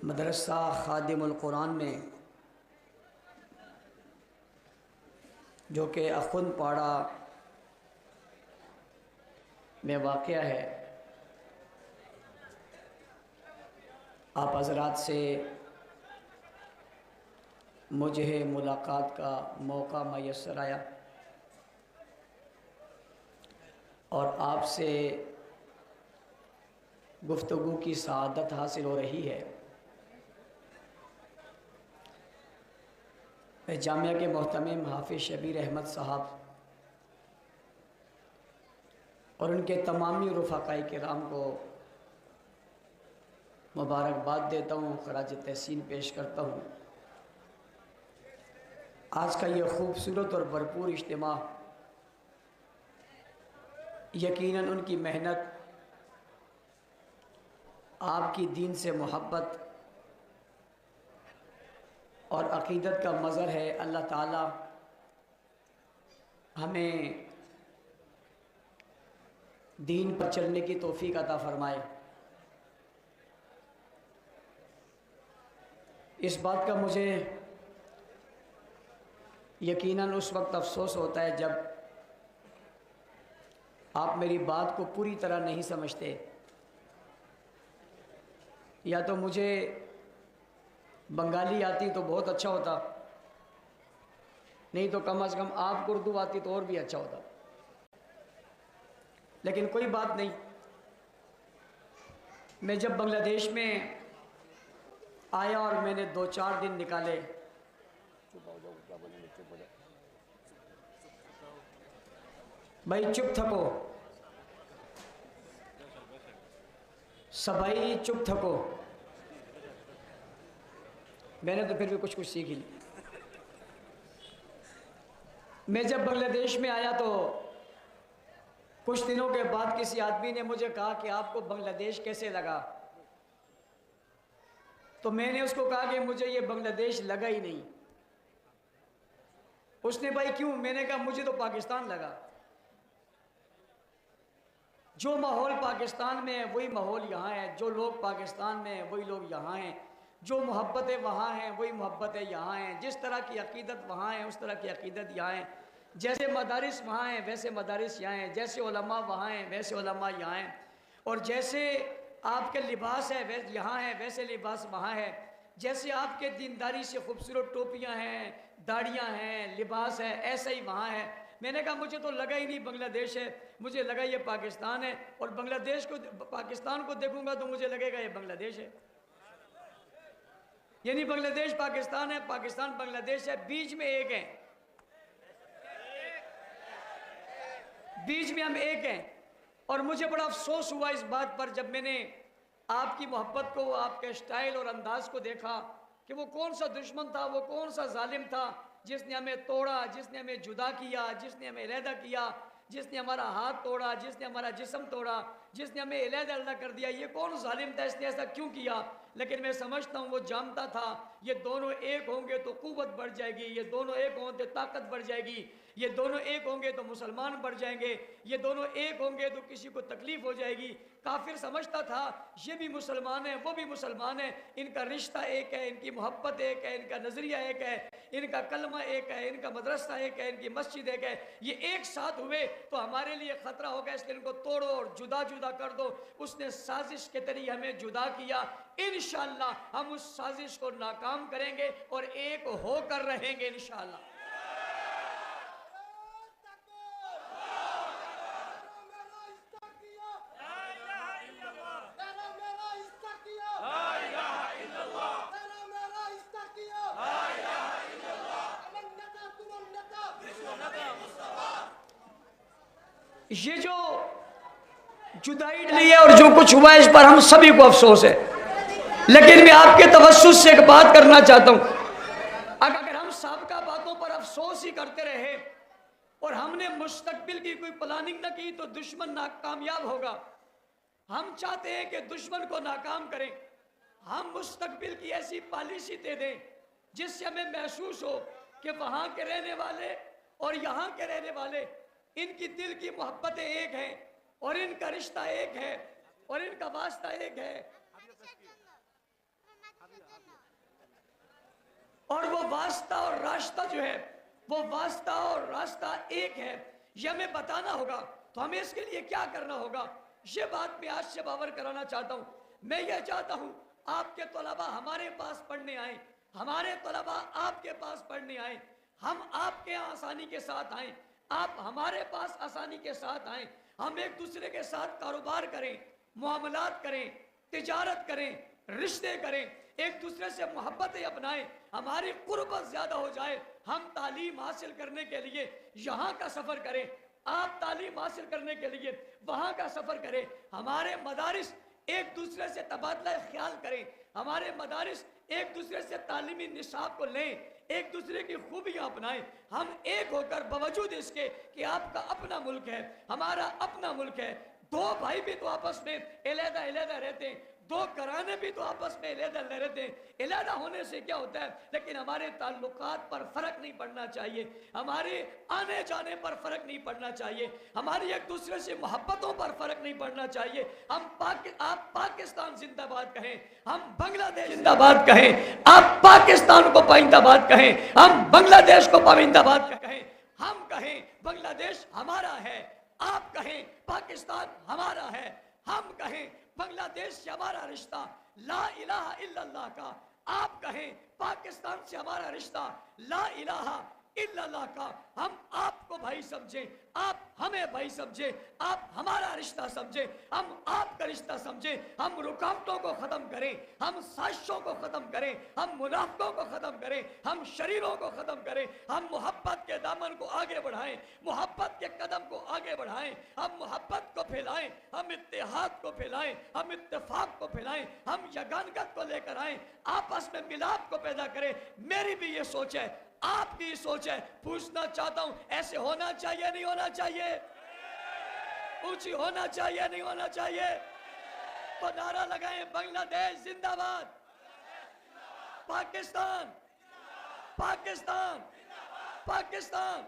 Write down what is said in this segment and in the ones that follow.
مدرسہ خادم القرآن میں جو کہ اخن پاڑا میں واقع ہے، آپ حضرات سے مجھے ملاقات کا موقع میسر آیا اور آپ سے گفتگو کی سعادت حاصل ہو رہی ہے۔ میں جامعہ کے محتمم حافظ شبیر احمد صاحب اور ان کے تمامی رفقائے کرام کو مبارکباد دیتا ہوں، خراج تحسین پیش کرتا ہوں۔ آج کا یہ خوبصورت اور بھرپور اجتماع یقیناً ان کی محنت، آپ کی دین سے محبت اور عقیدت کا مظہر ہے۔ اللہ تعالی ہمیں دین پر چلنے کی توفیق عطا فرمائے۔ اس بات کا مجھے یقیناً اس وقت افسوس ہوتا ہے جب آپ میری بات کو پوری طرح نہیں سمجھتے، یا تو مجھے بنگالی آتی تو بہت اچھا ہوتا، نہیں تو کم از کم آپ کو اردو آتی تو اور بھی اچھا ہوتا، لیکن کوئی بات نہیں۔ میں جب بنگلہ دیش میں آیا اور میں نے 2-4 دن نکالے، بھائی چپ تھکو، سبھائی چپ تھکو، میں نے تو پھر بھی کچھ سیکھ لی۔ میں جب بنگلہ دیش میں آیا تو کچھ دنوں کے بعد کسی آدمی نے مجھے کہا کہ آپ کو بنگلہ دیش کیسے لگا؟ تو میں نے اس کو کہا کہ مجھے یہ بنگلہ دیش لگا ہی نہیں۔ اس نے بھائی کیوں؟ میں نے کہا مجھے تو پاکستان لگا۔ جو ماحول پاکستان میں ہے وہی ماحول یہاں ہے، جو لوگ پاکستان میں ہیں وہی لوگ یہاں ہیں، جو محبتیں وہاں ہیں وہی محبتیں یہاں ہیں، جس طرح کی عقیدت وہاں ہے اس طرح کی عقیدت یہاں ہے، جیسے مدارس وہاں ہیں ویسے مدارس یہاں ہیں، جیسے علماء وہاں ہیں ویسے علماء یہاں ہیں، اور جیسے آپ کے لباس ہے یہاں ہے ویسے لباس وہاں ہے، جیسے آپ کے دینداری سے خوبصورت ٹوپیاں ہیں، داڑیاں ہیں، لباس ہے، ایسا ہی وہاں ہے۔ میں نے کہا مجھے تو لگا ہی نہیں بنگلہ دیش ہے، مجھے لگا یہ پاکستان ہے، اور بنگلہ دیش کو پاکستان کو دیکھوں گا تو مجھے لگے گا یہ بنگلہ دیش ہے۔ یعنی بنگلہ دیش پاکستان ہے، پاکستان بنگلہ دیش ہے، بیچ میں ایک ہیں، بیچ میں ہم ایک ہیں۔ اور مجھے بڑا افسوس ہوا اس بات پر جب میں نے آپ کی محبت کو، آپ کے سٹائل اور انداز کو دیکھا کہ وہ کون سا دشمن تھا، وہ کون سا ظالم تھا جس نے ہمیں توڑا، جس نے ہمیں جدا کیا، جس نے ہمیں علیحدہ کیا، جس نے ہمارا ہاتھ توڑا، جس نے ہمارا جسم توڑا، جس نے ہمیں علیحدہ کر دیا۔ یہ کون ظالم تھا؟ اس نے ایسا کیوں کیا؟ لیکن میں سمجھتا ہوں وہ جانتا تھا یہ دونوں ایک ہوں گے تو قوت بڑھ جائے گی، یہ دونوں ایک ہوں تو طاقت بڑھ جائے گی، یہ دونوں ایک ہوں گے تو مسلمان بڑھ جائیں گے، یہ دونوں ایک ہوں گے تو کسی کو تکلیف ہو جائے گی۔ کافر سمجھتا تھا یہ بھی مسلمان ہیں وہ بھی مسلمان ہیں، ان کا رشتہ ایک ہے، ان کی محبت ایک ہے، ان کا نظریہ ایک ہے، ان کا کلمہ ایک ہے، ان کا مدرسہ ایک ہے، ان کی مسجد ایک ہے، یہ ایک ساتھ ہوئے تو ہمارے لیے خطرہ ہوگا، اس لیے ان کو توڑو اور جدا جدا کر دو۔ اس نے سازش کے ذریعے ہمیں جدا کیا، انشاءاللہ ہم اس سازش کو ناکام کریں گے اور ایک ہو کر رہیں گے انشاءاللہ۔ یہ جو جدائی ڈلی ہے اور جو کچھ ہوا ہے اس پر ہم سبھی کو افسوس ہے، لیکن میں آپ کے توسط سے ایک بات کرنا چاہتا ہوں، اگر ہم سابقہ باتوں پر افسوس ہی کرتے رہے اور ہم نے مستقبل کی کوئی پلاننگ نہ کی تو دشمن ناکامیاب ہوگا۔ ہم چاہتے ہیں کہ دشمن کو ناکام کریں، ہم مستقبل کی ایسی پالیسی دے دیں جس سے ہمیں محسوس ہو کہ وہاں کے رہنے والے اور یہاں کے رہنے والے، ان کی دل کی محبتیں ایک ہیں اور ان کا رشتہ ایک ہے اور ان کا واسطہ ایک ہے۔ اور وہ واسطہ اور راستہ جو ہے وہ واسطہ اور راستہ ایک ہے، یہ ہمیں بتانا ہوگا۔ تو ہمیں اس کے لیے کیا کرنا ہوگا، یہ بات میں آج سے باور کرانا چاہتا ہوں۔ میں یہ چاہتا ہوں آپ کے طلباء ہمارے پاس پڑھنے آئیں، ہمارے طلباء آپ کے پاس پڑھنے آئیں، ہم آپ کے یہاں آسانی کے ساتھ آئیں، آپ ہمارے پاس آسانی کے ساتھ آئیں، ہم ایک دوسرے کے ساتھ کاروبار کریں، معاملات کریں، تجارت کریں، رشتے کریں، ایک دوسرے سے محبتیں اپنائیں، ہماری قربت زیادہ ہو جائے۔ ہم تعلیم حاصل کرنے کے لیے یہاں کا سفر کریں، آپ تعلیم حاصل کرنے کے لیے وہاں کا سفر کریں، ہمارے مدارس ایک دوسرے سے تبادلہ خیال کریں، ہمارے مدارس ایک دوسرے سے تعلیمی نصاب کو لیں، ایک دوسرے کی خوبیاں اپنائیں، ہم ایک ہو کر باوجود اس کے کہ آپ کا اپنا ملک ہے، ہمارا اپنا ملک ہے، دو بھائی بھی تو آپس میں علیحدہ علیحدہ رہتے ہیں، دو گھرانے بھی تو آپس میں علیحدہ رہتے ہیں، علیحدہ ہونے سے کیا ہوتا ہے، لیکن ہمارے تعلقات پر فرق نہیں پڑنا چاہیے، ہمارے آنے جانے پر فرق نہیں پڑنا چاہیے، ہماری ایک دوسرے سے محبتوں پر فرق نہیں پڑنا چاہیے۔ آپ پاکستان زندہ باد کہیں، ہم بنگلہ دیش زندہ باد کہیں، آپ پاکستان کو پائندہ باد کہیں، ہم بنگلہ دیش کو پائندہ باد کہیں، ہم کہیں بنگلہ دیش ہمارا ہے، آپ کہیں پاکستان ہمارا ہے، ہم کہیں بنگلہ دیش سے ہمارا رشتہ لا الہ الا اللہ کا، آپ کہیں پاکستان سے ہمارا رشتہ لا الہ الا اللہ کا، ہم آپ کو بھائی سمجھیں، آپ ہمیں بھائی سمجھیں، آپ ہمارا رشتہ سمجھیں، ہم آپ کا رشتہ سمجھیں، ہم رکاوٹوں کو ختم کریں، ہم سازشوں کو ختم کریں، ہم منافقوں کو ختم کریں، ہم شریروں کو ختم کریں، ہم محبت کے دامن کو آگے بڑھائیں، محبت کے قدم کو آگے بڑھائیں، ہم محبت کو پھیلائیں، ہم اتحاد کو پھیلائیں، ہم اتفاق کو پھیلائیں، ہم یگانگت کو لے کر آئیں، آپس میں ملاپ کو پیدا کریں۔ میری بھی یہ سوچ ہے، آپ کی سوچ ہے، پوچھنا چاہتا ہوں ایسے ہونا چاہیے نہیں ہونا چاہیے، اونچی ہونا چاہیے نہیں ہونا چاہیے؟ تو نعرہ لگائیں، بنگلہ دیش زندہ باد، پاکستان پاکستان پاکستان،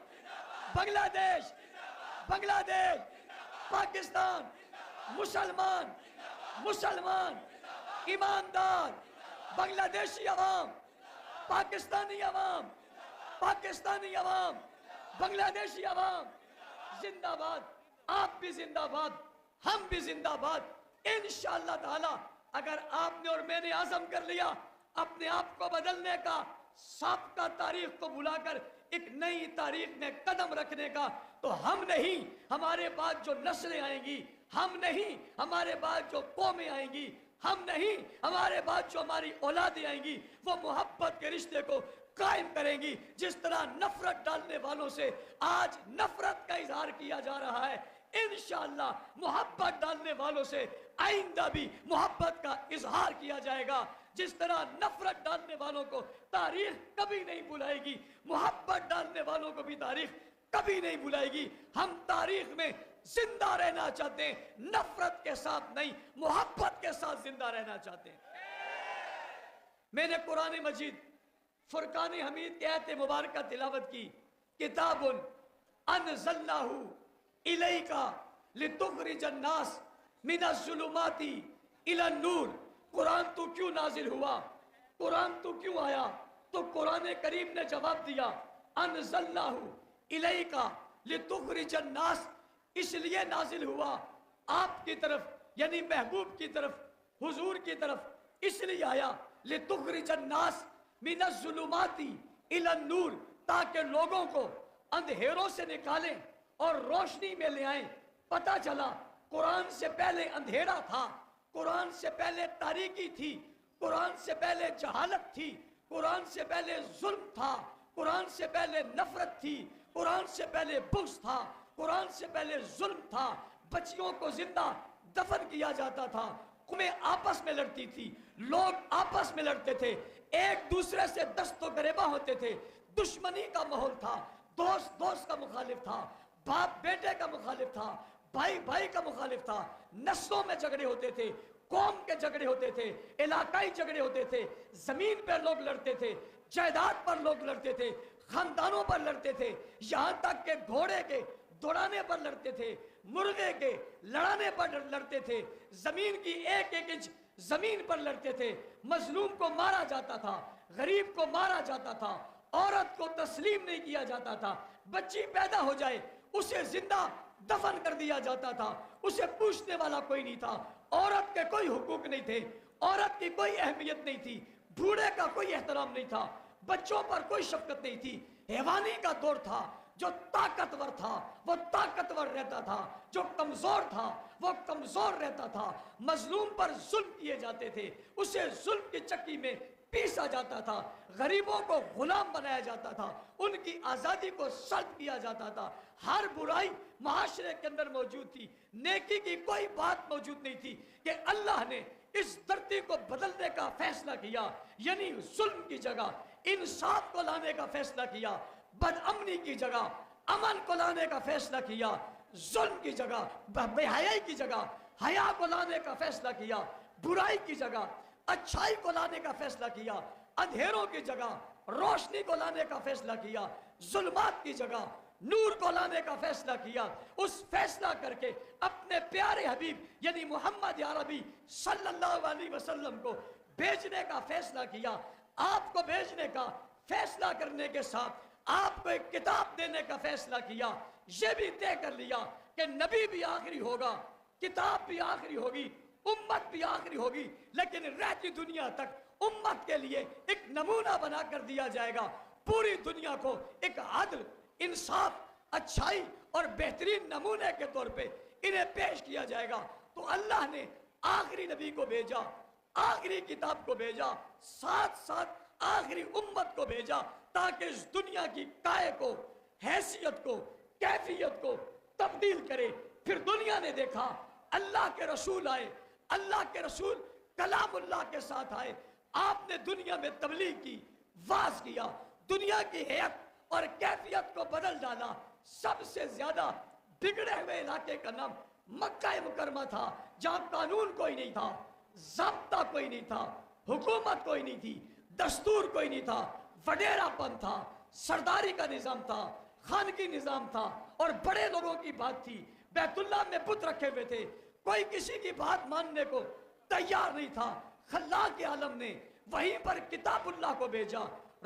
بنگلہ دیش بنگلہ دیش، پاکستان، مسلمان مسلمان، ایماندار، بنگلہ دیشی عوام، پاکستانی عوام، پاکستانی عوام، بنگلہ دیشی عوام زندہ باد، آپ بھی زندہ باد، ہم بھی زندہ باد۔ انشاءاللہ تعالی اگر آپ نے اور میں نے عزم کر لیا اپنے آپ کو بدلنے کا، سابقہ تاریخ کو بھلا کر ایک نئی تاریخ میں قدم رکھنے کا، تو ہم نہیں ہمارے بعد جو نسلیں آئیں گی، ہم نہیں ہمارے بعد جو قومیں آئیں گی، ہم نہیں ہمارے بعد جو ہماری اولادیں آئیں گی، وہ محبت کے رشتے کو قائم کریں گی۔ جس طرح نفرت ڈالنے والوں سے آج نفرت کا اظہار کیا جا رہا ہے، انشاءاللہ محبت ڈالنے والوں سے آئندہ بھی محبت کا اظہار کیا جائے گا۔ جس طرح نفرت ڈالنے والوں کو تاریخ کبھی نہیں بھلائے گی، محبت ڈالنے والوں کو بھی تاریخ کبھی نہیں بھلائے گی۔ ہم تاریخ میں زندہ رہنا چاہتے ہیں، نفرت کے ساتھ نہیں، محبت کے ساتھ زندہ رہنا چاہتے ہیں۔ میں نے قرآن مجید فرقان حمید کی آیت مبارکہ تلاوت کی، کتاب انزلناہ الیک لتخرج الناس من الظلمات الی النور۔ قرآن تو کیوں نازل ہوا، قرآن تو کیوں آیا؟ تو قرآن کریم نے جواب دیا، انزلناہ الیک لتخرج الناس، اس لیے نازل ہوا آپ کی طرف، یعنی محبوب کی طرف، حضور کی طرف، اس لیے آیا لتخرج الناس من الظلمات الی النور، تاکہ لوگوں کو اندھیروں سے نکالیں اور روشنی میں لے آئیں۔ پتہ چلا قرآن سے پہلے اندھیرا تھا، قرآن سے پہلے تاریکی تھی، قرآن سے پہلے جہالت تھی، قرآن سے پہلے ظلم تھا، قرآن سے پہلے نفرت تھی، قرآن سے پہلے بغض تھا، قرآن سے پہلے ظلم تھا، بچیوں کو زندہ دفن کیا جاتا تھا، قومیں آپس میں لڑتی تھی، لوگ آپس میں لڑتے تھے، ایک دوسرے سے دست و گریباں ہوتے تھے، دشمنی کا ماحول تھا، دوست دوست کا مخالف تھا، باپ بیٹے کا مخالف تھا، بھائی بھائی کا مخالف تھا، نسلوں میں جھگڑے ہوتے تھے، قوم کے جھگڑے ہوتے تھے، علاقائی جھگڑے ہوتے تھے، زمین پر لوگ لڑتے تھے، جائیداد پر لوگ لڑتے تھے، خاندانوں پر لڑتے تھے، یہاں تک کہ گھوڑے کے دوڑانے پر لڑتے تھے، مرغے کے لڑانے پر لڑتے تھے، زمین کی ایک ایک انچ زمین پر لڑتے تھے، مظلوم کو مارا جاتا تھا، غریب کو مارا جاتا تھا، عورت کو تسلیم نہیں کیا جاتا تھا، بچی پیدا ہو جائے اسے زندہ دفن کر دیا جاتا تھا، اسے پوچھنے والا کوئی نہیں تھا، عورت کے کوئی حقوق نہیں تھے، عورت کی کوئی اہمیت نہیں تھی، بوڑھے کا کوئی احترام نہیں تھا، بچوں پر کوئی شفقت نہیں تھی۔ حیوانی کا دور تھا، جو طاقتور تھا وہ طاقتور رہتا تھا، جو کمزور تھا وہ کمزور رہتا تھا، مظلوم پر ظلم کیے جاتے تھے، اسے ظلم کی چکی میں پیسا جاتا تھا، غریبوں کو غلام بنایا جاتا تھا، ان کی آزادی کو سلب کیا جاتا تھا، ہر برائی معاشرے کے اندر موجود تھی، نیکی کی کوئی بات موجود نہیں تھی کہ اللہ نے اس دھرتی کو بدلنے کا فیصلہ کیا، یعنی ظلم کی جگہ انصاف کو لانے کا فیصلہ کیا، بد امنی کی جگہ امن کو لانے کا فیصلہ کیا، ظلم کی جگہ بے حیائی کی جگہ حیا کو لانے کا فیصلہ کیا، برائی کی جگہ اچھائی کو لانے کا فیصلہ کیا، اندھیروں کی جگہ روشنی کو لانے کا فیصلہ کیا، ظلمات کی جگہ نور کو لانے کا فیصلہ کیا۔ اس فیصلہ کر کے اپنے پیارے حبیب یعنی محمد عربی صلی اللہ علیہ وسلم کو بھیجنے کا فیصلہ کیا۔ آپ کو بھیجنے کا فیصلہ کرنے کے ساتھ آپ کو ایک کتاب دینے کا فیصلہ کیا، یہ بھی طے کر لیا کہ نبی بھی آخری ہوگا، کتاب بھی آخری ہوگی، امت بھی آخری ہوگی، لیکن رہتی دنیا تک امت کے لیے ایک نمونہ بنا کر دیا جائے گا، پوری دنیا کو ایک عدل، انصاف، اچھائی اور بہترین نمونے کے طور پہ انہیں پیش کیا جائے گا۔ تو اللہ نے آخری نبی کو بھیجا، آخری کتاب کو بھیجا، ساتھ ساتھ آخری امت کو بھیجا، تاکہ اس دنیا کی کائے کو، حیثیت کو، کیفیت کو تبدیل کرے۔ پھر دنیا نے دیکھا اللہ کے رسول آئے، اللہ کے رسول کلام اللہ کے ساتھ آئے، آپ نے دنیا میں تبلیغ کی، واعظ کیا، دنیا کی حیات اور کیفیت کو بدل ڈالا۔ سب سے زیادہ بگڑے ہوئے علاقے کا نام مکہ مکرمہ تھا، جہاں قانون کوئی نہیں تھا، ضابطہ کوئی نہیں تھا، حکومت کوئی نہیں تھی، دستور کوئی نہیں تھا، وڈیرا پن تھا، سرداری کا نظام تھا، خانگی نظام تھا، اور بڑے لوگوں کی بات تھی۔ بیت اللہ میں بت رکھے ہوئے تھے، کوئی کسی کی بات ماننے کو تیار نہیں تھا۔ خلاق عالم نے وہیں پر کتاب اللہ کو بھیجا،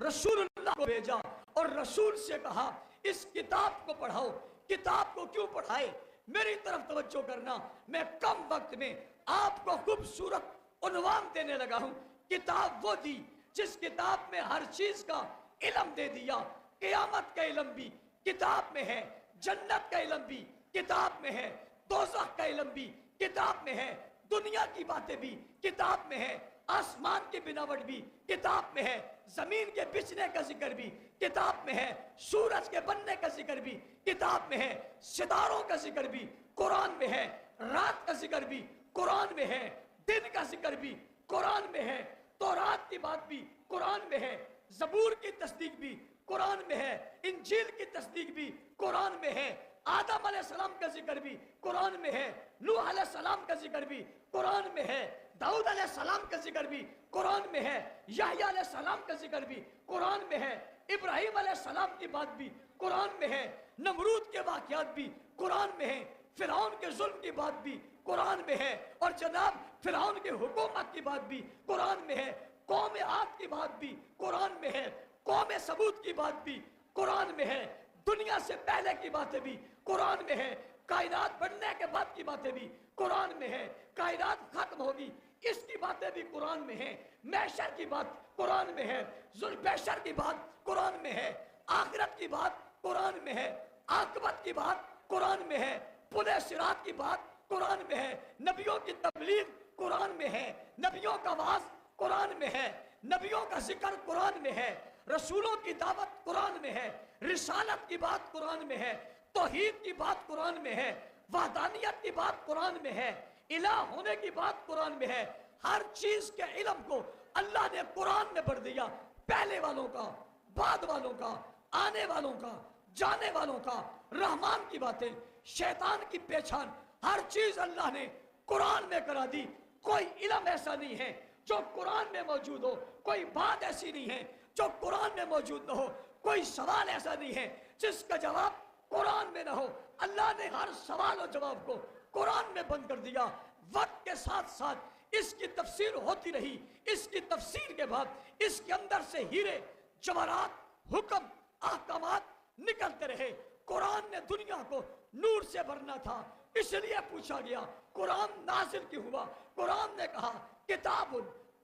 رسول اللہ کو بھیجا، اور رسول سے کہا اس کتاب کو پڑھاؤ۔ کتاب کو کیوں پڑھائے؟ میری طرف توجہ کرنا، میں کم وقت میں آپ کو خوبصورت عنوان دینے لگا ہوں۔ کتاب وہ دی جس کتاب میں ہر چیز کا علم دے دیا، قیامت کا علم بھی کتاب میں ہے، جنت کا علم بھی کتاب میں ہے، دوزخ کا علم بھی کتاب میں ہے، دنیا کی باتیں بھی کتاب میں ہے، آسمان کی بناوٹ بھی کتاب میں ہے، زمین کے بچھنے کا ذکر بھی کتاب میں ہے، سورج کے بننے کا ذکر بھی کتاب میں ہے، ستاروں کا ذکر بھی قرآن میں ہے، رات کا ذکر بھی قرآن میں ہے، دن کا ذکر بھی قرآن میں ہے، تورات کی بات بھی قرآن میں ہے، زبور کی تصدیق بھی قرآن میں ہے، انجیل کی تصدیق بھی قرآن میں ہے، آدم علیہ السلام کا ذکر بھی قرآن میں ہے، نوح علیہ السلام کا ذکر بھی قرآن میں ہے، داؤد علیہ السلام کا ذکر بھی قرآن میں ہے، یحییٰ علیہ السلام کا ذکر بھی قرآن میں ہے، ابراہیم علیہ السلام کی بات بھی قرآن میں ہے، نمرود کے واقعات بھی قرآن میں ہیں، فرعون کے ظلم کی بات بھی قرآن میں ہے، اور جناب فرعون کے حکومت کی بات بھی قرآن میں ہے، قوم عاد کی بات بھی قرآن میں ہے، قوم ثمود کی بات بھی قرآن میں ہے، دنیا سے پہلے کی باتیں بھی قرآن میں ہے، کائنات بننے کے بعد کی باتیں بھی قرآن میں ہے، کائنات ختم ہوگی اس کی باتیں بھی قرآن میں ہیں، محشر کی بات قرآن میں ہے، ذوالحشر کی بات قرآن میں ہے، آخرت کی بات قرآن میں ہے، عاقبت کی بات قرآن میں ہے، پلے صراط کی بات قرآن میں ہے، نبیوں کی تبلیغ قرآن میں ہے، نبیوں کا وعظ قرآن میں ہے، نبیوں کا ذکر قرآن میں ہے، رسولوں کی دعوت قرآن میں ہے، رسالت کی بات قرآن میں ہے، توحید کی بات قرآن میں ہے، وحدانیت کی بات قرآن میں ہے، الہ ہونے کی بات قرآن میں ہے۔ ہر چیز کے علم کو اللہ نے قرآن میں بڑھ دیا، پہلے والوں کا، بعد والوں کا، آنے والوں کا، جانے والوں کا، رحمان کی باتیں، شیطان کی پہچان، ہر چیز اللہ نے قرآن میں کرا دی۔ کوئی علم ایسا نہیں ہے جو قرآن میں موجود ہو، کوئی بات ایسی نہیں ہے جو قرآن میں موجود نہ ہو، کوئی سوال ایسا نہیں ہے جس کا جواب قرآن میں نہ ہو۔ اللہ نے ہر سوال و جواب کو قرآن میں بند کر دیا۔ وقت کے ساتھ ساتھ اس کی تفسیر ہوتی رہی، اس کی تفسیر کے بعد اس کے اندر سے ہیرے جواہرات حکم احکامات نکلتے رہے۔ قرآن نے دنیا کو نور سے بھرنا تھا، اس لیے پوچھا گیا قرآن نازل کیوں ہوا؟ قرآن نے کہا کتاب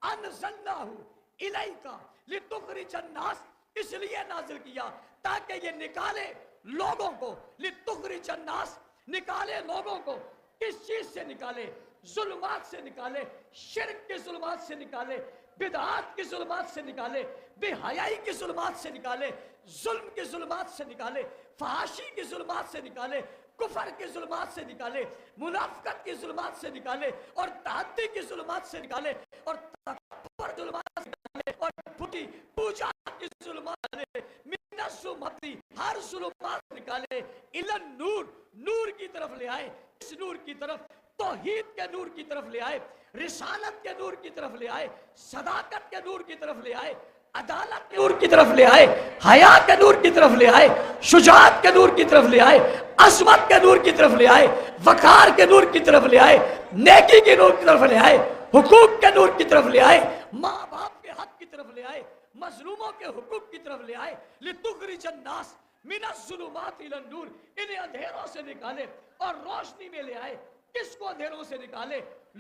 انزلناہ الیک لتخرج الناس، اس لیے نازل کیا تاکہ یہ نکالے لوگوں کو، لتخرج الناس، نکالے لوگوں کو، کس چیز سے نکالے؟ ظلمات سے نکالے، شرک کے ظلمات سے نکالے، بدعات کی ظلمات سے نکالے، بے حیائی کی ظلمات سے نکالے، ظلم کی ظلمات سے نکالے، فحاشی کی ظلمات سے نکالے، کفر کی ظلمات سے نکالے، منافقت کی ظلمات سے نکالے، اور تعدی کی ظلمات سے نکالے، اور تکبر کی ظلمات سے نکالے، اور بت پوجا کی ظلمات سے نکالے، من الظلمات، ہر ظلمات سے نکالے، الی النور، نور کی طرف لے آئے، اس نور کی طرف، توحید کے نور کی طرف لے آئے، رسالت کے نور کی طرف لے آئے، صداقت کے نور کی طرف لے آئے، عدالت کے نور کی طرف لے آئے، حیا کے نور کی طرف لے آئے، شجاعت کے نور کی طرف لے آئے، عظمت کے نور کی طرف لے آئے، وقار کے نور کی طرف لے آئے، نیکی کے نور کی طرف لے آئے، حقوق کے نور کی طرف لے آئے، ماں باپ کے حق کی طرف لے آئے، مظلوموں کے حقوق کی طرف لے آئے، لتخرج الناس من الظلمات الی النور، انہیں اندھیروں سے نکالے اور روشنی میں لے آئے۔ کس کو اندھیروں سے نکالے؟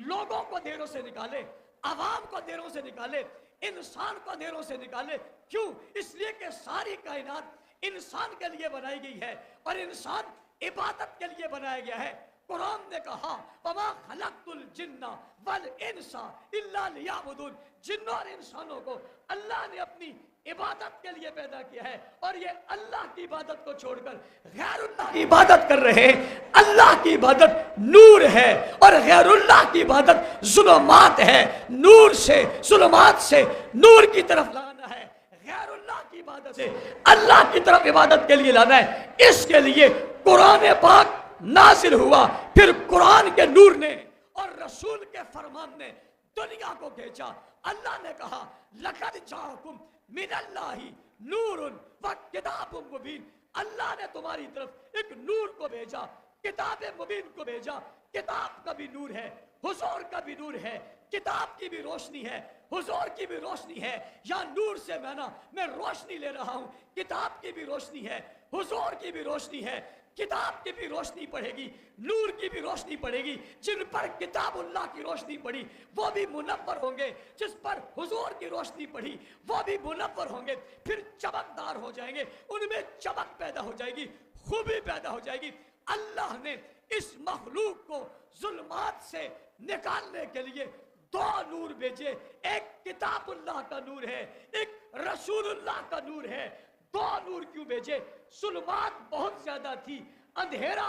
لوگوں کو اندھیروں سے نکالے، عوام کو اندھیروں سے نکالے، انسان کو اندھیروں سے نکالے۔ کیوں؟ اس لیے کہ ساری کائنات انسان کے لیے بنائی گئی ہے، اور انسان عبادت کے لیے بنایا گیا ہے۔ قرآن نے کہا وَمَا خَلَقْتُ الْجِنَّ وَالْإِنسَ إِلَّا لِيَعْبُدُونِ، جنوں اور انسانوں کو اللہ نے اپنی عبادت کے لیے پیدا کیا ہے، اور یہ اللہ کی عبادت کو چھوڑ کر غیر اللہ کی عبادت کر رہے ہیں۔ اللہ کی عبادت نور ہے، اور غیر اللہ کی عبادت ظلمات ہے۔ نور سے، ظلمات سے نور کی طرف لانا ہے، غیر اللہ کی عبادت سے اللہ کی طرف عبادت کے لیے لانا ہے۔ اس کے لیے قرآن پاک نازل ہوا، پھر قرآن کے نور نے اور رسول کے فرمان نے دنیا کو بھیجا۔ اللہ نے کہا لَقَدْ جَاءَكُمْ مِنَ اللَّهِ نُورٌ وَكِتَابٌ مُبِينٌ، اللہ نے تمہاری طرف ایک نور کو بھیجا، کتاب مبین کو بھیجا۔ کتاب کا بھی نور ہے، حضور کا بھی نور ہے، کتاب کی بھی روشنی ہے، حضور کی بھی روشنی ہے۔ یا نور سے میں روشنی لے رہا ہوں، کتاب کی بھی روشنی ہے، حضور کی بھی روشنی ہے، کتاب کی بھی روشنی پڑے گی، نور کی بھی روشنی پڑے گی۔ جن پر کتاب اللہ کی روشنی پڑی وہ بھی منور ہوں گے، جس پر حضور کی روشنی پڑی وہ بھی منور ہوں گے، پھر چمکدار ہو جائیں گے، ان میں چمک پیدا ہو جائے گی، خوبی پیدا ہو جائے گی۔ اللہ نے اس مخلوق کو ظلمات سے نکالنے کے لیے دو نور بھیجے، ایک کتاب اللہ کا نور ہے، ایک رسول اللہ کا نور ہے۔ دو نور کیوں بھیجے؟ ظلمات بہت زیادہ تھی، اندھیرا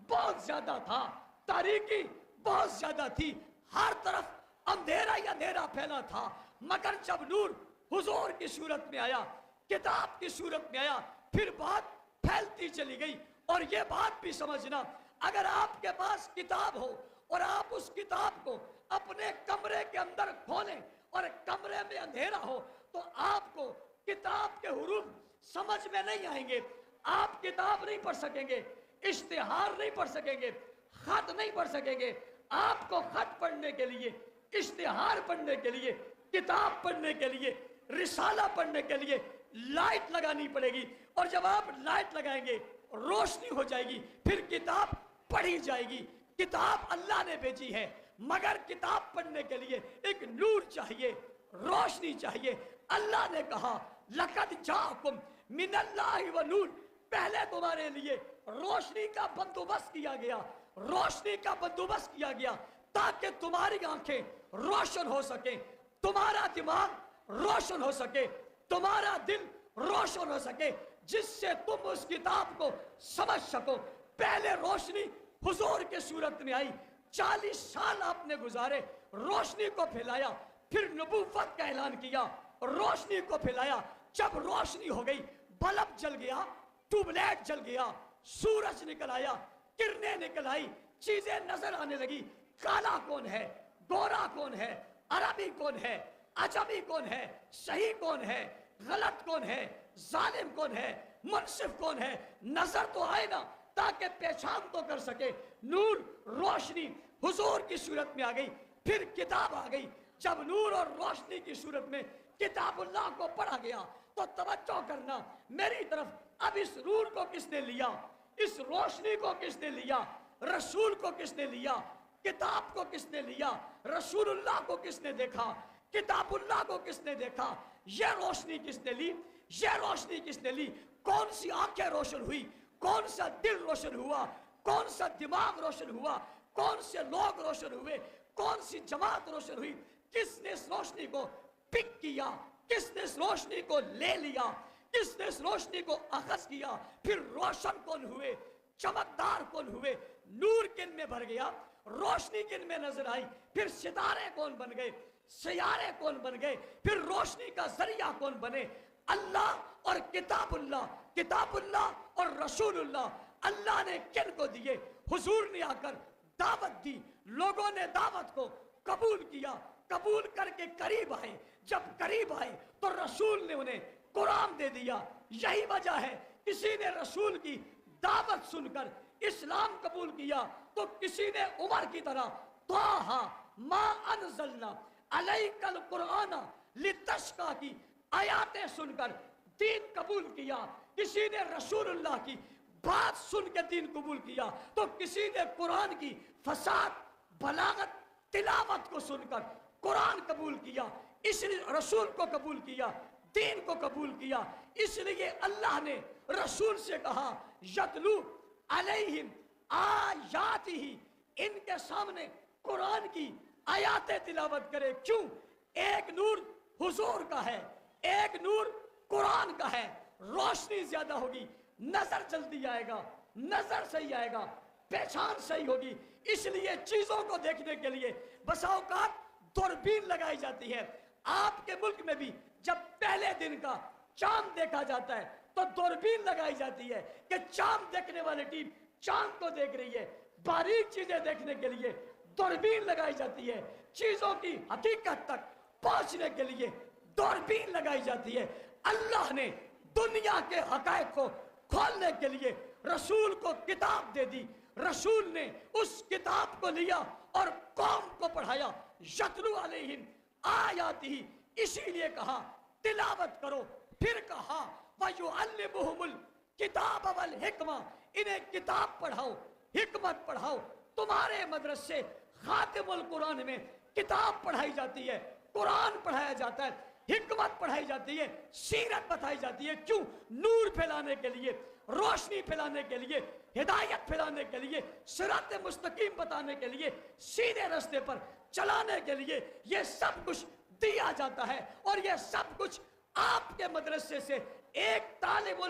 بہت زیادہ تھا، تاریکی بہت زیادہ تھی، ہر طرف اندھیرا ہی اندھیرا پھیلا تھا۔ مگر جب نور حضور کی صورت میں آیا، کتاب کی صورت میں آیا، پھر بات پھیلتی چلی گئی۔ اور یہ بات بھی سمجھنا، اگر آپ کے پاس کتاب ہو اور آپ اس کتاب کو اپنے کمرے کے اندر کھولیں اور کمرے میں اندھیرا ہو تو آپ کو کتاب کے حروف سمجھ میں نہیں آئیں گے، آپ کتاب نہیں پڑھ سکیں گے، اشتہار نہیں پڑھ سکیں گے، خط نہیں پڑھ سکیں گے۔ آپ کو خط پڑھنے کے لیے، اشتہار پڑھنے کے لیے، کتاب پڑھنے کے لیے، رسالہ پڑھنے کے لیے لائٹ لگانی پڑے گی، اور جب آپ لائٹ لگائیں گے روشنی ہو جائے گی، پھر کتاب پڑھی جائے گی۔ کتاب اللہ نے بھیجی ہے، مگر کتاب پڑھنے کے لیے ایک نور چاہیے، روشنی چاہیے۔ اللہ نے کہا لَقَدْ جَاءَكُمْ مِنَ اللَّهِ وَنُورٌ، پہلے تمہارے لیے روشنی کا بندوبست کیا گیا، روشنی کا بندوبست کیا گیا تاکہ تمہاری آنکھیں روشن ہو سکیں، تمہارا دماغ روشن ہو سکے، تمہارا دل روشن ہو سکے، جس سے تم اس کتاب کو سمجھ سکو۔ پہلے روشنی حضور کے صورت میں آئی، 40 سال آپ نے گزارے، روشنی کو پھیلایا، پھر نبوت کا اعلان کیا، روشنی کو پھیلایا۔ جب روشنی ہو گئی، بلب جل گیا، ٹیوب لائٹ جل گیا، سورج نکل آیا، کرنیں نکل آئی، چیزیں نظر آنے لگی۔ کالا کون ہے، گورا کون ہے، عربی کون ہے، عجمی کون ہے، صحیح کون ہے، غلط کون ہے، ظالم کون ہے، منصف کون ہے، نظر تو آئے نا، تاکہ پہچان تو کر سکے۔ نور، روشنی حضور کی صورت میں آ گئی، پھر کتاب آ گئی. جب نور اور روشنی کی صورت میں کتاب اللہ کو پڑھا گیا تو توجہ کرنا میری طرف. اب اس نور کو کس نے لیا؟ اس روشنی کو کس نے لیا؟ رسول کو کس نے لیا؟ کتاب کو کس نے لیا؟ رسول اللہ کو کس نے دیکھا؟ کتاب اللہ کو کس نے دیکھا؟ یہ روشنی کس نے لی؟ یہ روشنی کس نے لی؟ کون سی آنکھیں روشن ہوئی؟ کون سا دل روشن ہوا؟ کون سا دماغ روشن ہوا؟ کون سے لوگ روشن ہوئے؟ کون سی جماعت روشن ہوئی؟ کس نے اس روشنی کو پک کیا؟ کس نے اس روشنی کو لے لیا؟ کس نے اس روشنی کو اخذ کیا؟ پھر روشن کون ہوئے؟ چمکدار کون ہوئے؟ نور کن میں بھر گیا؟ روشنی کن میں نظر آئی؟ پھر ستارے کون بن گئے؟ سیارے کون بن گئے؟ پھر روشنی کا ذریعہ کون بنے؟ اللہ اور کتاب اللہ. کتاب اللہ اور رسول اللہ. اللہ نے کن کو دیے؟ حضور نے آ کر دعوت دی. لوگوں نے دعوت کو قبول کیا. قبول کر کے قریب آئے. جب قریب آئے تو رسول نے انہیں قرآن دے دیا. یہی وجہ ہے کسی نے رسول کی دعوت سن کر اسلام قبول کیا تو کسی نے عمر کی طرح طٰہٰ ما انزلنا علیک القرآن لتشقیٰ کی آیاتیں سن کر دین قبول کیا. کسی نے رسول اللہ کی بات سن کے دین قبول کیا تو کسی نے قرآن کی فصاحت، بلاغت، تلاوت کو سن کر قرآن قبول کیا. اس لیے رسول کو قبول کیا، دین کو قبول کیا. اس لیے اللہ نے رسول سے کہا یتلو علیہم آیاتہ، ان کے سامنے قرآن کی آیاتیں تلاوت کرے. کیوں؟ ایک نور حضور کا ہے، ایک نور قرآن کا ہے. روشنی زیادہ ہوگی، نظر جلدی آئے گا، نظر صحیح آئے گا، پہچان صحیح ہوگی. اس لیے چیزوں کو دیکھنے کے لیے بسا اوقات دوربین لگائی جاتی ہے. آپ کے ملک میں بھی جب پہلے دن کا چاند دیکھا جاتا ہے تو دوربین لگائی جاتی ہے کہ چاند دیکھنے والی ٹیم چاند کو دیکھ رہی ہے. باریک چیزیں دیکھنے کے لیے دوربین لگائی جاتی ہے. چیزوں کی حقیقت تک پہنچنے کے لیے دوربین لگائی جاتی ہے. اللہ نے دنیا کے حقائق کو کھولنے کے لیے رسول کو کتاب دے دی. رسول نے اس کتاب کو لیا اور قوم کو پڑھایا. یتلو علیہم آیاتہ، اسی لیے کہا تلاوت کرو. پھر کہا وَيُعَلِّمُهُمُ الْكِتَابَ وَالْحِکْمَةَ، انہیں کتاب پڑھاؤ، حکمت پڑھاؤ. تمہارے مدرسے خاتم القرآن میں کتاب پڑھائی جاتی ہے، قرآن پڑھایا جاتا ہے، حکمت پڑھائی جاتی ہے، سیرت بتائی جاتی ہے. کیوں؟ نور پھیلانے کے لیے، روشنی پھیلانے کے لیے، ہدایت پھیلانے کے لیے، صراط مستقیم بتانے کے لیے، سیدھے راستے پر چلانے کے لیے. یہ سب کچھ دیا جاتا ہے اور یہ سب کچھ آپ کے مدرسے سے ایک طالب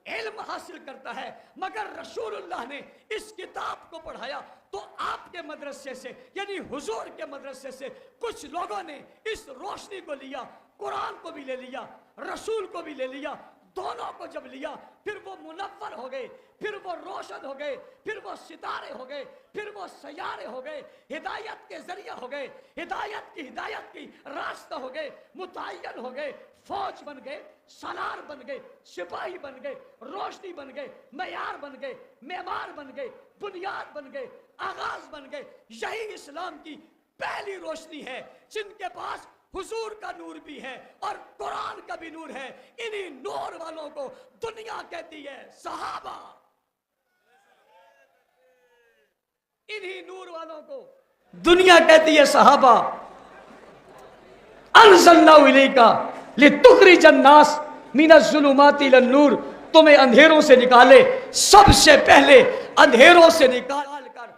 علم حاصل کرتا ہے. مگر رسول اللہ نے اس کتاب کو پڑھایا تو آپ کے مدرسے سے یعنی حضور کے مدرسے سے کچھ لوگوں نے اس روشنی کو لیا، قرآن کو بھی لے لیا، رسول کو بھی لے لیا. دونوں کو جب لیا پھر وہ منور ہو گئے، پھر وہ روشن ہو گئے، پھر وہ ستارے ہو گئے، پھر وہ سیارے ہو گئے، ہدایت کے ذریعہ ہو گئے، ہدایت کی راستہ ہو گئے، متعین ہو گئے، فوج بن گئے، سالار بن گئے، سپاہی بن گئے، روشنی بن گئے، معیار بن گئے، معمار بن گئے، بنیاد بن گئے، آغاز بن گئے. یہی اسلام کی پہلی روشنی ہے. جن کے پاس حضور کا نور بھی ہے اور قرآن کا بھی نور ہے، انہی نور والوں کو دنیا کہتی ہے صحابہ. انہی نور والوں کو دنیا کہتی ہے صحابہ. انزلنا الیک لتخرج الناس من الظلمات الی النور، تمہیں اندھیروں سے نکالے. سب سے پہلے اندھیروں سے نکال کر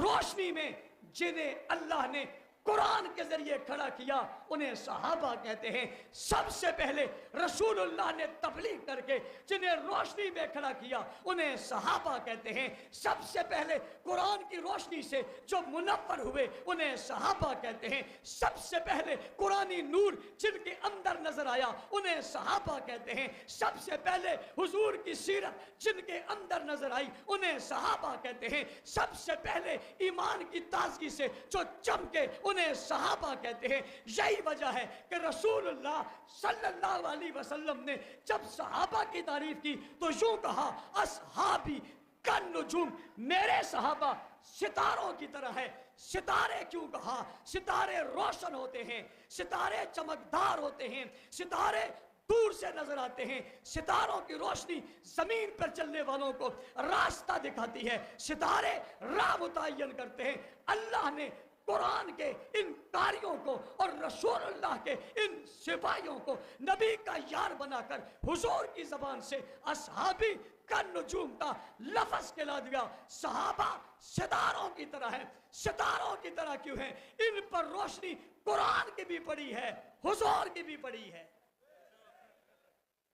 روشنی میں جنہیں اللہ نے قرآن کے ذریعے کھڑا کیا انہیں صحابہ کہتے ہیں. سب سے پہلے رسول اللہ نے تبلیغ کر کے جنہیں روشنی میں کھڑا کیا انہیں صحابہ کہتے ہیں. سب سے پہلے قرآن کی روشنی سے جو منور ہوئے انہیں صحابہ کہتے ہیں. سب سے پہلے قرآنی نور جن کے اندر نظر آیا انہیں صحابہ کہتے ہیں. سب سے پہلے حضور کی سیرت جن کے اندر نظر آئی انہیں صحابہ کہتے ہیں. سب سے پہلے ایمان کی تازگی سے جو چمکے انہیں صحابہ کہتے ہیں. یہی وجہ ہے کہ رسول اللہ صلی اللہ علیہ وسلم نے جب صحابہ کی تعریف کی تو یوں کہا اصحابی کالنجوم، میرے صحابہ ستاروں کی طرح ہے. ستارے کیوں کہا؟ ستارے روشن ہوتے ہیں، ستارے چمکدار ہوتے ہیں، ستارے دور سے نظر آتے ہیں، ستاروں کی روشنی زمین پر چلنے والوں کو راستہ دکھاتی ہے، ستارے راہ متعین کرتے ہیں۔ اللہ نے قرآن کے ان قاریوں کو اور رسول اللہ کے ان سپاہیوں کو نبی کا یار بنا کر حضور کی زبان سے اصحابی کا نجوم کا لفظ کہلا دیا۔ صحابہ ستاروں کی طرح ہے۔ ستاروں کی طرح کیوں ہیں؟ ان پر روشنی قرآن کی بھی پڑی ہے، حضور کی بھی پڑی ہے،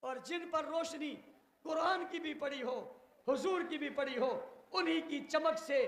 اور جن پر روشنی قرآن کی بھی پڑی ہو، حضور کی بھی پڑی ہو، انہی کی چمک سے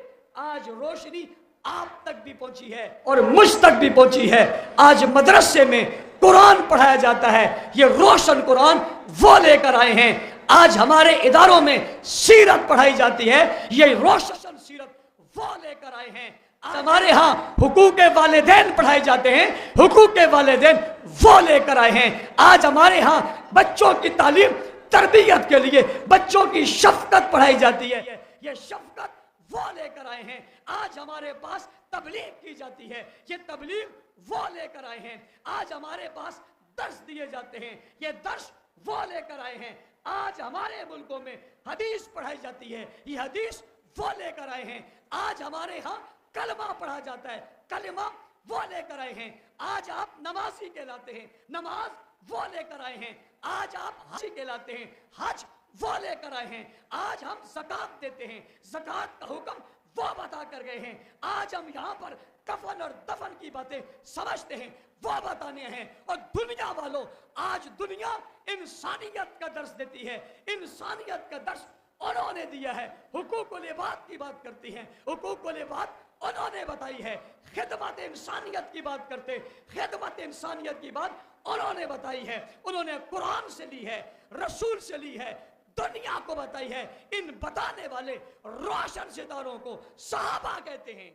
آج روشنی آپ تک بھی پہنچی ہے اور مجھ تک بھی پہنچی ہے۔ آج مدرسے میں قرآن پڑھایا جاتا ہے، یہ روشن قرآن وہ لے کر آئے ہیں۔ آج ہمارے اداروں میں سیرت پڑھائی جاتی ہے، یہ روشن سیرت وہ لے کر آئے ہیں۔ ہمارے ہاں حقوق والدین پڑھائے جاتے ہیں، حقوق والدین وہ لے کر آئے ہیں۔ آج ہمارے ہاں بچوں کی تعلیم تربیت کے لیے بچوں کی شفقت پڑھائی جاتی ہے، یہ شفقت وہ لے کر آئے ہیں۔ آج ہمارے پاس تبلیغ کی جاتی ہے، یہ تبلیغ وہ لے کر آئے ہیں۔ آج ہمارے پاس درس دیے جاتے ہیں، یہ درس وہ لے کر آئے ہیں۔ آج ہمارے ملکوں میں حدیث پڑھائی جاتی ہے، یہ حدیث وہ لے کر آئے ہیں۔ آج ہمارے ہاں کلمہ پڑھا جاتا ہے، کلمہ وہ لے کر آئے ہیں۔ آج آپ نمازی کہلاتے ہیں، نماز وہ لے کر آئے ہیں۔ آج آپ حجی کہلاتے ہیں، حج وہ لے کر آئے ہیں۔ آج ہم زکوٰۃ دیتے ہیں، زکوٰۃ کا حکم وہ بتا کر گئے ہیں۔ آج ہم یہاں پر کفن اور دفن کی باتیں سمجھتے ہیں، وہ بتانے ہیں۔ اور دنیا والوں، آج دنیا انسانیت کا درس دیتی ہے، انسانیت کا درس انہوں نے دیا ہے۔ حقوق العباد کی بات کرتی ہیں، حقوق العباد انہوں نے بتائی ہے۔ خدمت انسانیت کی بات کرتے، خدمت انسانیت کی بات انہوں نے بتائی ہے۔ انہوں نے قرآن سے لی ہے، رسول سے لی ہے، دنیا کو بتائی ہے۔ ان بتانے والے روشن ستاروں کو صحابہ کہتے ہیں۔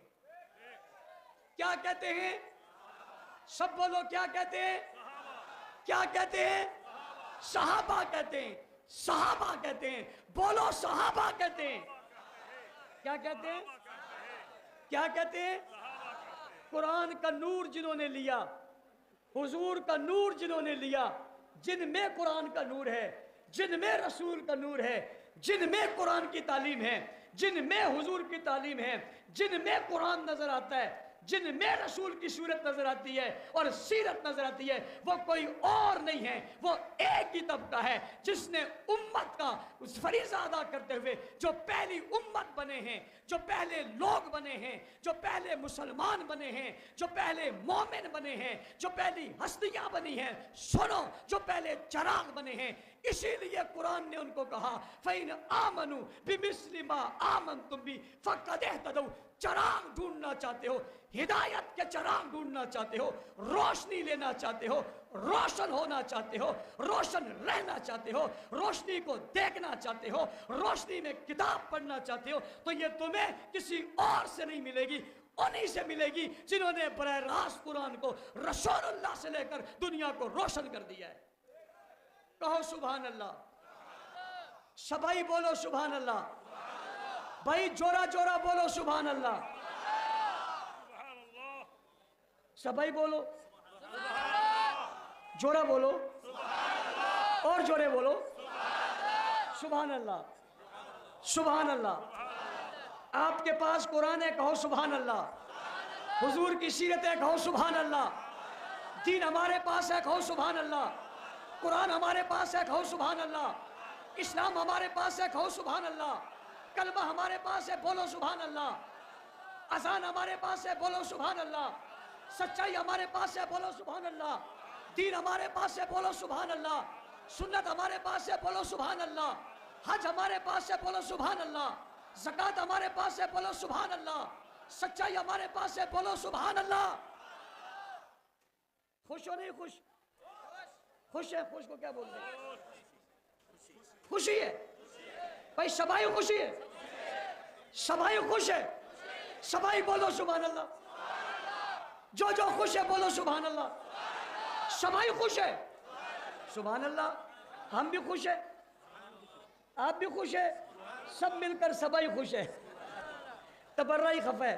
کیا کہتے ہیں؟ سب بولو، کیا کہتے ہیں؟ کیا کہتے ہیں؟ صحابہ کہتے ہیں، صحابہ کہتے ہیں، بولو صحابہ کہتے ہیں۔ کیا کہتے ہیں؟ کیا کہتے ہیں؟ قرآن کا نور جنہوں نے لیا، حضور کا نور جنہوں نے لیا، جن میں قرآن کا نور ہے، جن میں رسول کا نور ہے، جن میں قرآن کی تعلیم ہے، جن میں حضور کی تعلیم ہے، جن میں قرآن نظر آتا ہے، جن میں رسول کی صورت نظر آتی ہے اور سیرت نظر آتی ہے، وہ کوئی اور نہیں ہے، وہ ایک ہی طبقہ ہے جس نے امت کا فریضہ ادا کرتے ہوئے جو پہلی امت بنے ہیں، جو پہلے لوگ بنے ہیں، جو پہلے مسلمان بنے ہیں، جو پہلے مومن بنے ہیں، جو پہلی ہستیاں بنی ہیں، سنو، جو پہلے چراغ بنے ہیں۔ اسی لیے قرآن نے ان کو کہا فَإِنْ آمَنُوا بِمِثْلِ مَا آمَنْتُمْ بِهِ فَقَدِ اهْتَدَوْا۔ چراغ ڈھونڈنا چاہتے ہو، ہدایت کے چراغ ڈھونڈنا چاہتے ہو، روشنی لینا چاہتے ہو، روشن ہونا چاہتے ہو، روشن رہنا چاہتے ہو، روشنی کو دیکھنا چاہتے ہو، روشنی میں کتاب پڑھنا چاہتے ہو، تو یہ تمہیں کسی اور سے نہیں ملے گی، انہی سے ملے گی جنہوں نے براہ راست قرآن کو رسول اللہ سے لے کر دنیا کو روشن کر دیا ہے۔ کہو سبحان اللہ، سبھائی بولو سبحان اللہ، بھائی جورا جورا بولو سبحان اللہ، سبھائی بولو، جورا بولو، اور جورے بولو، سبحان اللہ، سبحان اللہ۔ آپ کے پاس قرآن ہے، کہو سبحان اللہ، حضور کی سیرت ہے، کہو سبحان اللہ، دین ہمارے پاس ہے، کہو سبحان اللہ، قرآن ہمارے پاس ہے، کہو سبحان اللہ، اسلام ہمارے پاس ہے، کہو سبحان اللہ، کلمہ ہمارے پاس ہے، بولو سبحان اللہ، اذان ہمارے پاس ہے، بولو سبحان اللہ، سچائی ہمارے پاس ہے، بولو سبحان اللہ، دین ہمارے پاس ہے، بولو سبحان اللہ، سنت ہمارے پاس ہے، بولو سبحان اللہ، حج ہمارے پاس ہے، بولو سبحان اللہ، زکوٰۃ ہمارے پاس ہے، بولو سبحان اللہ، سچائی ہمارے پاس ہے، بولو سبحان اللہ۔ خوش ہو نہیں خوش؟ خوش ہے؟ خوش کو کیا بولتے ہیں؟ خوشی ہے بھائی، سبائی خوشی ہے، سبائی خوش ہے، سبائی بولو سبحان اللہ، جو جو خوش ہے بولو سبحان اللہ، سبائی خوش ہے، سبحان اللہ، ہم بھی خوش ہیں، آپ بھی خوش ہیں، سب مل کر سبائی خوش ہے، تبرعی خفا ہے،